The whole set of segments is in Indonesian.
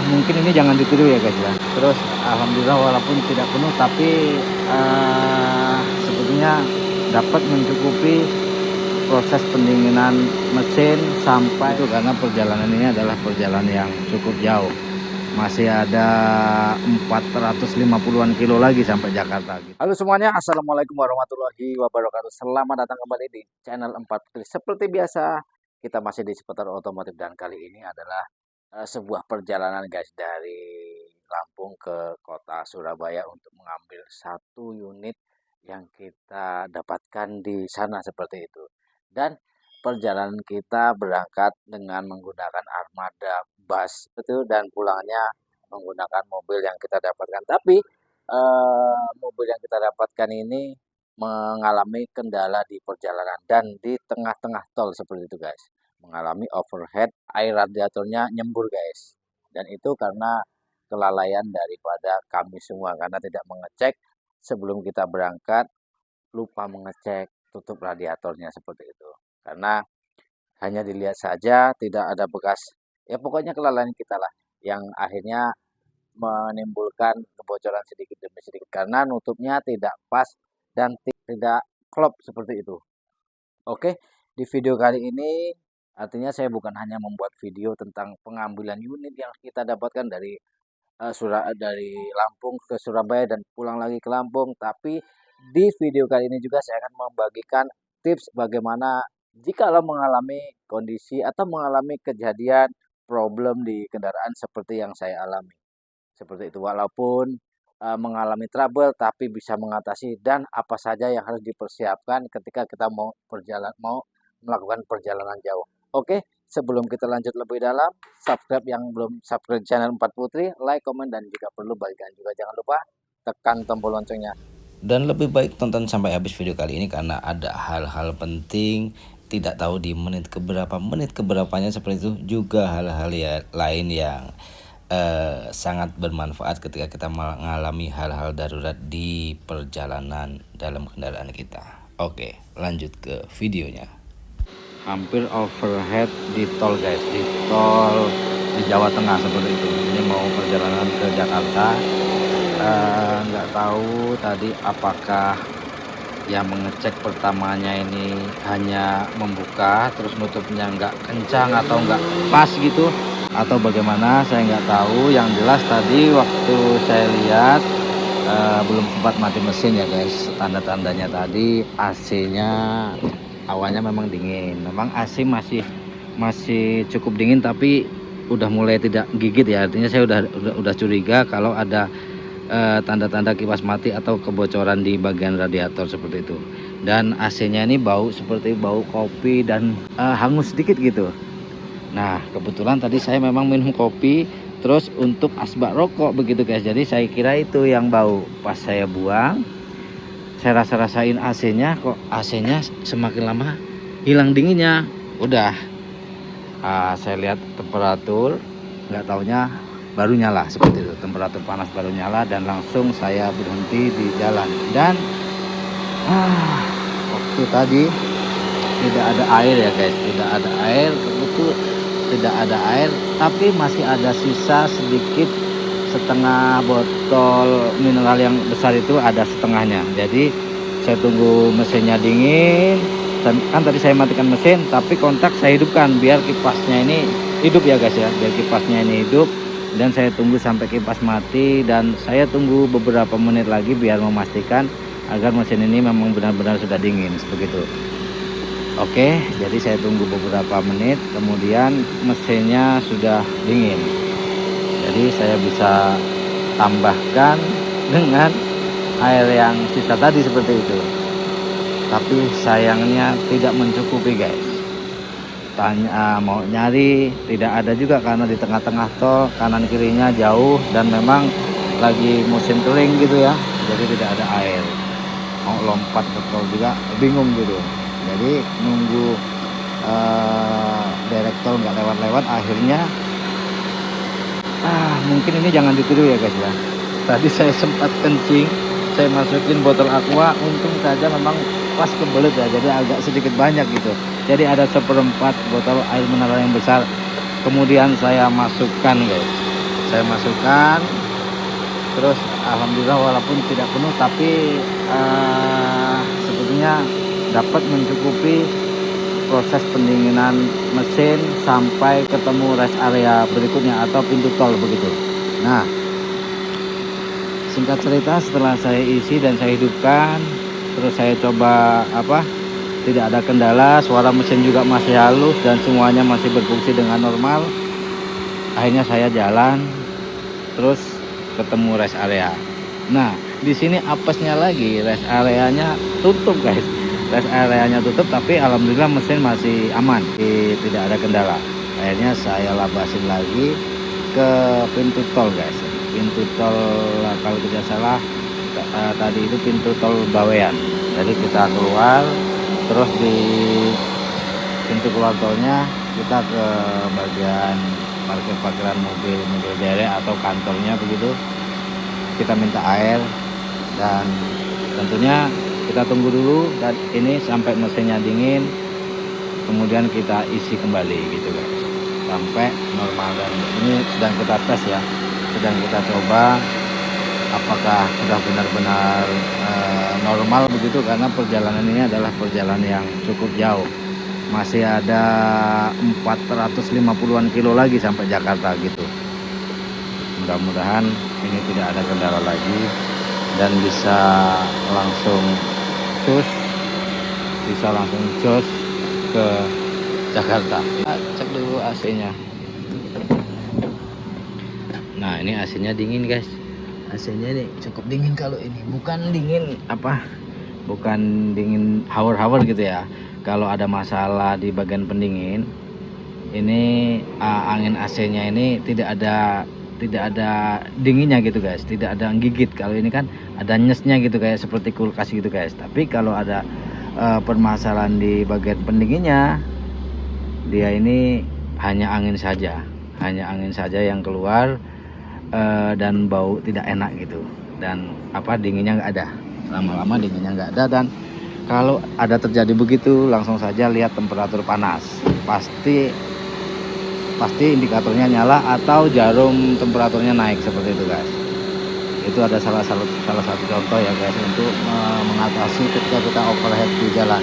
Mungkin ini jangan ditiru ya guys ya. Terus alhamdulillah walaupun tidak penuh tapi sebetulnya dapat mencukupi proses pendinginan mesin sampai itu, karena perjalanan ini adalah perjalanan yang cukup jauh. Masih ada 450-an kilo lagi sampai Jakarta gitu. Halo semuanya, assalamualaikum warahmatullahi wabarakatuh. Selamat datang kembali di channel 4 Putri. Seperti biasa kita masih di seputar otomotif, dan kali ini adalah sebuah perjalanan guys dari Lampung ke kota Surabaya untuk mengambil satu unit yang kita dapatkan di sana seperti itu. Dan perjalanan kita berangkat dengan menggunakan armada bus itu, dan pulangnya menggunakan mobil yang kita dapatkan. Tapi mobil yang kita dapatkan ini mengalami kendala di perjalanan dan di tengah-tengah tol seperti itu guys. Mengalami overhead, air radiatornya nyembur guys. Dan itu karena kelalaian daripada kami semua, karena tidak mengecek sebelum kita berangkat, lupa mengecek tutup radiatornya seperti itu. Karena hanya dilihat saja, tidak ada bekas, ya pokoknya kelalaian kita lah yang akhirnya menimbulkan kebocoran sedikit demi sedikit karena nutupnya tidak pas dan tidak klop seperti itu. Oke, di video kali ini artinya saya bukan hanya membuat video tentang pengambilan unit yang kita dapatkan dari dari Lampung ke Surabaya dan pulang lagi ke Lampung, tapi di video kali ini juga saya akan membagikan tips bagaimana jika lo mengalami kondisi atau mengalami kejadian problem di kendaraan seperti yang saya alami. Seperti itu, walaupun mengalami trouble tapi bisa mengatasi, dan apa saja yang harus dipersiapkan ketika kita mau melakukan perjalanan jauh. Oke, sebelum kita lanjut lebih dalam, subscribe yang belum subscribe channel 4 Putri, like, komen, dan jika perlu bagikan juga jangan lupa tekan tombol loncengnya. Dan lebih baik tonton sampai habis video kali ini karena ada hal-hal penting. Tidak tahu di menit keberapanya seperti itu, juga hal-hal lain yang sangat bermanfaat ketika kita mengalami hal-hal darurat di perjalanan dalam kendaraan kita. Oke, lanjut ke videonya. Hampir overhead di tol guys, di tol di Jawa Tengah seperti itu. Ini mau perjalanan ke Jakarta. Nggak tahu tadi apakah yang mengecek pertamanya ini hanya membuka terus nutupnya nggak kencang atau nggak pas gitu, atau bagaimana saya nggak tahu. Yang jelas tadi waktu saya lihat belum sempat mati mesin ya guys. Tanda-tandanya tadi AC-nya awalnya memang dingin, memang AC masih cukup dingin tapi udah mulai tidak gigit ya. Artinya saya udah curiga kalau ada tanda-tanda kipas mati atau kebocoran di bagian radiator seperti itu. Dan AC-nya ini bau seperti bau kopi dan hangus sedikit gitu. Nah kebetulan tadi saya memang minum kopi terus untuk asbak rokok begitu guys. Jadi saya kira itu yang bau. Pas saya buang, saya rasain AC-nya, kok AC-nya semakin lama hilang dinginnya. Udah saya lihat temperatur, nggak taunya baru nyala seperti itu, temperatur panas baru nyala, dan langsung saya berhenti di jalan. Dan waktu tadi tidak ada air ya guys, tidak ada air, betul tidak ada air, tapi masih ada sisa sedikit, setengah botol mineral yang besar itu ada setengahnya. Jadi saya tunggu mesinnya dingin, kan tadi saya matikan mesin tapi kontak saya hidupkan biar kipasnya ini hidup ya guys ya, biar kipasnya ini hidup. Dan saya tunggu sampai kipas mati, dan saya tunggu beberapa menit lagi biar memastikan agar mesin ini memang benar-benar sudah dingin begitu. Oke, jadi saya tunggu beberapa menit, kemudian mesinnya sudah dingin. Jadi saya bisa tambahkan dengan air yang sisa tadi seperti itu. Tapi sayangnya tidak mencukupi guys. Mau nyari tidak ada juga karena di tengah-tengah tol kanan kirinya jauh dan memang lagi musim kering gitu ya, jadi tidak ada air. Mau lompat ke tol juga bingung gitu, jadi nunggu direct tol nggak lewat-lewat. Akhirnya mungkin ini jangan ditiru ya guys ya. Tadi saya sempat kencing, saya masukin botol aqua, untung saja memang pas kebelet ya, jadi agak sedikit banyak gitu. Jadi ada 1/4 botol air mineral yang besar, kemudian saya masukkan guys. saya masukkan, terus alhamdulillah walaupun tidak penuh tapi sebetulnya dapat mencukupi proses pendinginan mesin sampai ketemu rest area berikutnya atau pintu tol begitu. Nah, singkat cerita setelah saya isi dan saya hidupkan, terus saya coba tidak ada kendala, suara mesin juga masih halus dan semuanya masih berfungsi dengan normal. Akhirnya saya jalan terus ketemu rest area. Nah, di sini apesnya lagi, rest areanya tutup guys. Rest areanya tutup tapi alhamdulillah mesin masih aman, tidak ada kendala. Akhirnya saya labasin lagi ke pintu tol guys. Pintu tol kalau tidak salah tadi itu pintu tol Bawean. Jadi kita keluar, terus di pintu keluar tolnya kita ke bagian parkiran mobil derek atau kantornya begitu. Kita minta air dan tentunya kita tunggu dulu dan ini sampai mesinnya dingin, kemudian kita isi kembali gitu guys sampai normal. Dan ini sedang kita tes ya, sedang kita coba apakah sudah benar-benar normal begitu, karena perjalanan ini adalah perjalanan yang cukup jauh, masih ada 450-an kilo lagi sampai Jakarta gitu. Mudah-mudahan ini tidak ada kendala lagi dan bisa langsung jos ke Jakarta. Cek dulu AC-nya. Nah, ini AC-nya dingin guys. AC-nya nih cukup dingin. Kalau ini bukan dingin bukan dingin hawar-hawar gitu ya. Kalau ada masalah di bagian pendingin, ini angin AC-nya ini tidak ada dinginnya gitu guys, tidak ada gigit. Kalau ini kan ada nyesnya gitu kayak seperti kulkas gitu guys. Tapi kalau ada permasalahan di bagian pendinginnya, dia ini hanya angin saja yang keluar dan bau tidak enak gitu. Dan dinginnya nggak ada, lama-lama dinginnya nggak ada. Dan kalau ada terjadi begitu, langsung saja lihat temperatur panas, pasti indikatornya nyala atau jarum temperaturnya naik seperti itu guys. Itu ada salah satu contoh ya guys untuk mengatasi ketika kita overhead di jalan.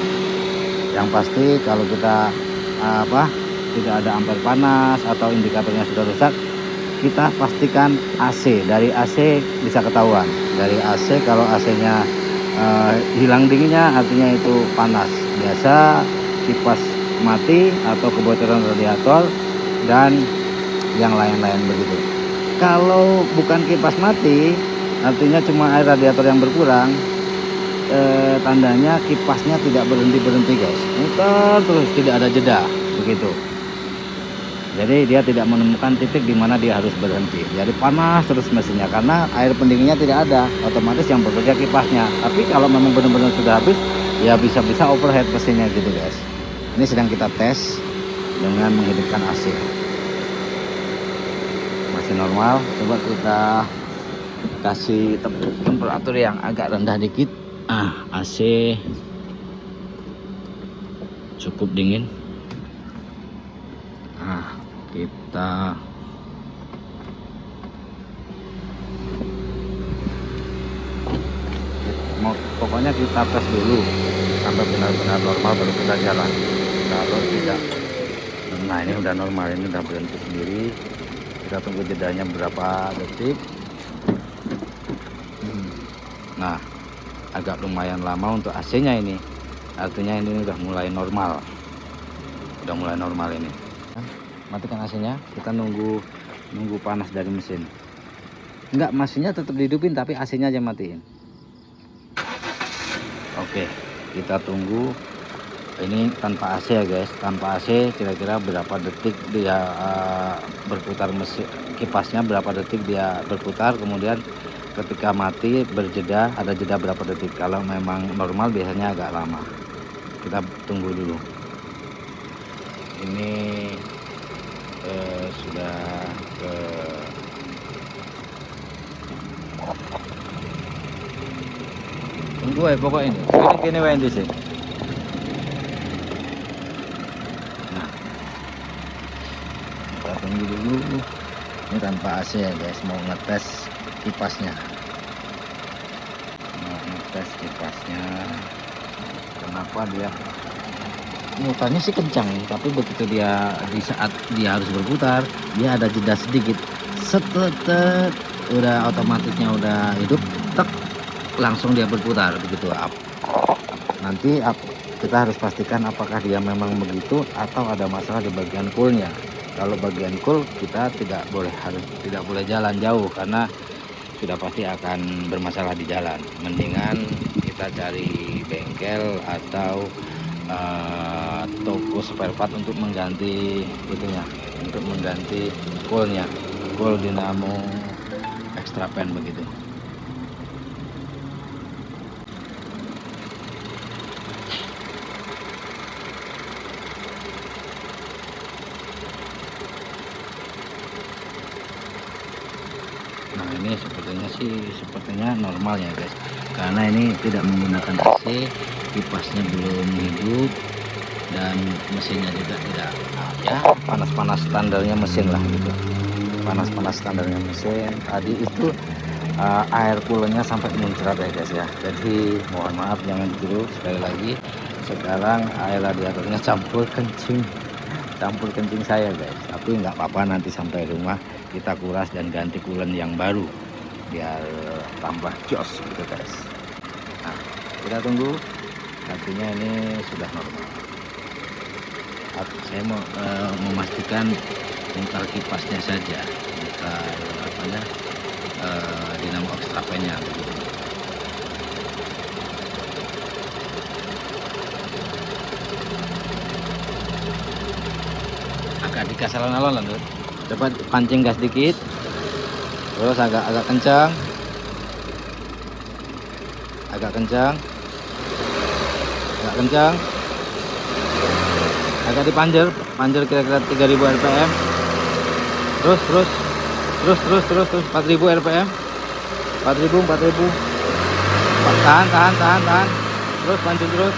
Yang pasti kalau kita tidak ada ampere panas atau indikatornya sudah rusak, kita pastikan AC. Dari AC bisa ketahuan. Dari AC, kalau AC-nya hilang dinginnya artinya itu panas. Biasa kipas mati atau kebocoran radiator dan yang lain-lain begitu. Kalau bukan kipas mati, artinya cuma air radiator yang berkurang, tandanya kipasnya tidak berhenti guys, muter terus, tidak ada jeda begitu. Jadi dia tidak menemukan titik di mana dia harus berhenti. Jadi panas terus mesinnya karena air pendinginnya tidak ada, otomatis yang bekerja kipasnya. Tapi kalau memang benar-benar sudah habis, ya bisa overhead mesinnya gitu guys. Ini sedang kita tes dengan menghidupkan AC. Masih normal. Coba kita kasih temperatur yang agak rendah dikit. AC cukup dingin. Kita pokoknya kita tes dulu sampai benar-benar normal baru kita jalan. Kalau tidak, nah ini udah normal, ini udah berhenti sendiri. Kita tunggu jedanya berapa detik. Nah, agak lumayan lama untuk AC-nya ini. Artinya ini udah mulai normal. Ini. Matikan AC-nya, kita nunggu panas dari mesin. Enggak, mesinnya tetap dihidupin tapi AC-nya aja matiin. Oke, kita tunggu. Ini tanpa AC ya guys, tanpa AC kira-kira berapa detik dia berputar mesin kipasnya, berapa detik dia berputar, kemudian ketika mati berjeda, ada jeda berapa detik. Kalau memang normal biasanya agak lama. Kita tunggu dulu. Ini sudah ke tunggu ya pokoknya ini gini wae sih. Nah, kita tunggu dulu. Ini tanpa AC ya guys, mau ngetes kipasnya. Kenapa dia mutarnya sih kencang, tapi begitu dia di saat dia harus berputar, dia ada jeda sedikit, setetet, udah otomatisnya udah hidup, tek, langsung dia berputar begitu up. Nanti kita harus pastikan apakah dia memang begitu atau ada masalah di bagian coolnya. Kalau bagian cool kita tidak boleh jalan jauh karena sudah pasti akan bermasalah di jalan. Mendingan kita cari bengkel atau toko spare part untuk mengganti itunya, untuk mengganti coolnya, cool dinamo extra fan begitu. Nah ini sepertinya normal ya guys, karena ini tidak menggunakan AC, kipasnya belum hidup dan mesinnya juga tidak, ya panas-panas standarnya mesin lah gitu, panas-panas standarnya mesin. Tadi itu air coolernya sampai muncrat ya guys ya, jadi mohon maaf jangan ditiru. Sekali lagi, sekarang air radiatornya campur kencing saya guys, tapi nggak apa-apa, nanti sampai rumah kita kuras dan ganti coolant yang baru biar tambah jos gitu guys. Nah kita tunggu, artinya ini sudah normal. Saya mau memastikan mutar kipasnya saja, mutar apanya, dinamo extra fan-nya begitu. Agak dikasih alon-alon tuh, coba pancing gas dikit, terus agak kencang, agak dipanjer kira-kira 3000 rpm, terus 4000 rpm, 4000, tahan, terus panjang terus.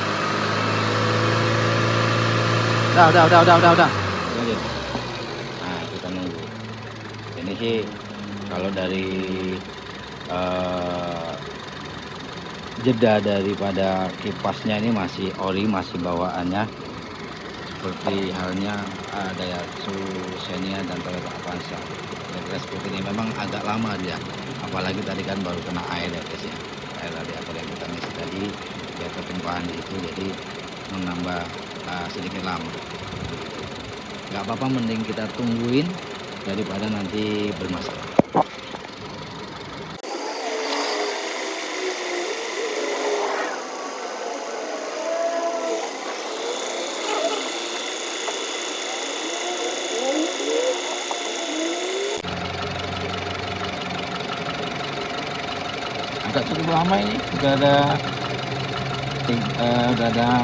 Udah. Nah kita nunggu. Ini sih kalau dari jeda daripada kipasnya ini masih ori, masih bawaannya seperti halnya Daihatsu Xenia dan Toyota Avanza. Kira-kira seperti ini. Memang agak lama dia, apalagi tadi kan baru kena air ya guys ya, air radiator yang kita ngisi tadi dia ketumpahan di itu, jadi menambah sedikit lama. Nggak apa-apa, mending kita tungguin daripada nanti bermasalah. Agak cukup lama ini, udah ada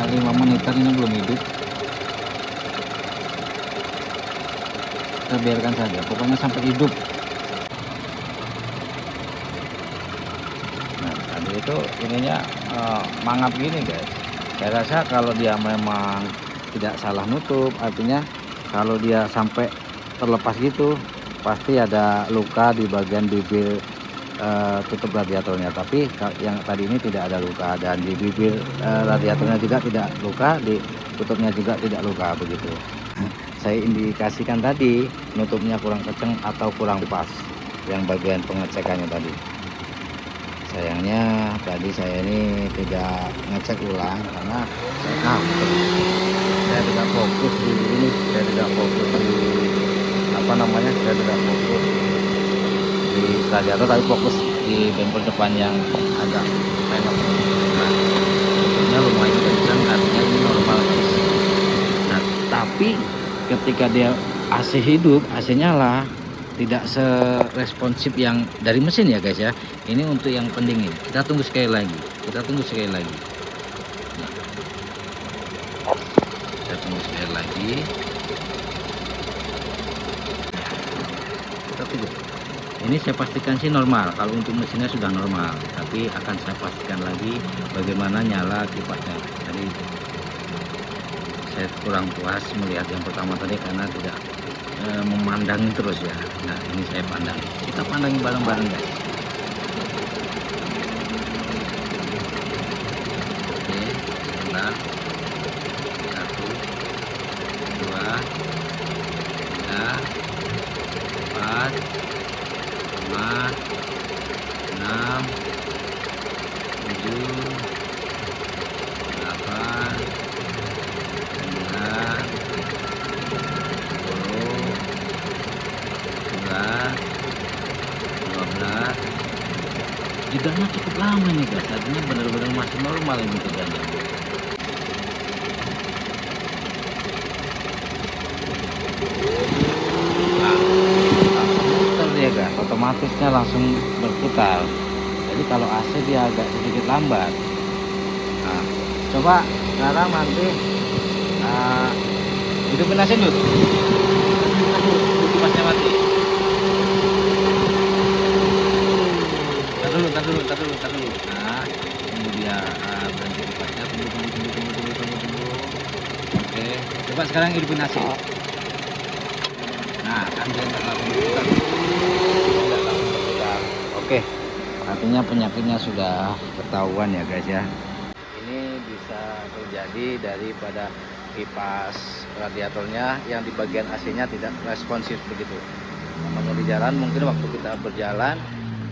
5 menitan ini belum hidup. Kita biarkan saja, pokoknya sampai hidup. Nah tadi itu ininya mangap gini guys. Saya rasa kalau dia memang tidak salah nutup, artinya kalau dia sampai terlepas gitu pasti ada luka di bagian bibir tutup radiatornya. Tapi yang tadi ini tidak ada luka, dan di bibir radiatornya juga tidak luka, di tutupnya juga tidak luka begitu. Saya indikasikan tadi nutupnya kurang kencang atau kurang pas yang bagian pengecekannya tadi. Sayangnya tadi saya ini tidak ngecek ulang karena saya tidak fokus di ini, saya tidak fokus di saya tidak fokus di radiator, tapi fokus di bemper depan yang agak penyok. Nah nutupnya lumayan kencang, artinya ini normal guys. Nah tapi ketika dia AC hidup, AC nyala, tidak seresponsif yang dari mesin ya guys ya. Ini untuk yang pendingin. Kita tunggu sekali lagi. Nah, saya tunggu sekali lagi. Kita tunggu. Ini saya pastikan sih normal. Kalau untuk mesinnya sudah normal, tapi akan saya pastikan lagi bagaimana nyala kipasnya. Tadi saya kurang puas melihat yang pertama tadi karena tidak memandangin terus ya. Nah, ini saya pandang. Kita pandangin bareng-bareng guys. Oke, sebentar. 1, 2, 3, 4, 5, 6, 7, 8, 9, 10, 11, 12. Jedanya cukup lama nih guys, artinya benar-benar masih normal ini jedanya. Nah, langsung muter dia guys, otomatisnya langsung berputar. Jadi kalau AC dia agak sedikit lambat. Nah, coba sekarang nanti hidupin AC dulu. Kipasnya mati. Tar dulu. Nah, tunggu dia berhenti kipasnya. Tunggu. Oke, coba sekarang hidupin AC. Nah, kan dia nggak langsung berputar. Oke, artinya penyakitnya sudah ketahuan ya guys ya. Ini bisa terjadi daripada kipas radiatornya yang di bagian AC-nya tidak responsif begitu. Namanya di jalan mungkin waktu kita berjalan,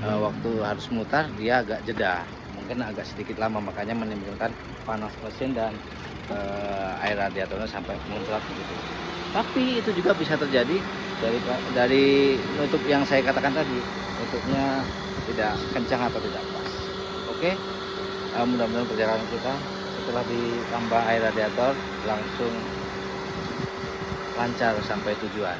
waktu harus mutar dia agak jeda, mungkin agak sedikit lama, makanya menimbulkan panas mesin dan air radiatornya sampai muncrat begitu. Tapi itu juga bisa terjadi dari nutup yang saya katakan tadi, nutupnya tidak kencang atau tidak pas. Oke, mudah-mudahan perjalanan kita setelah ditambah air radiator langsung lancar sampai tujuan.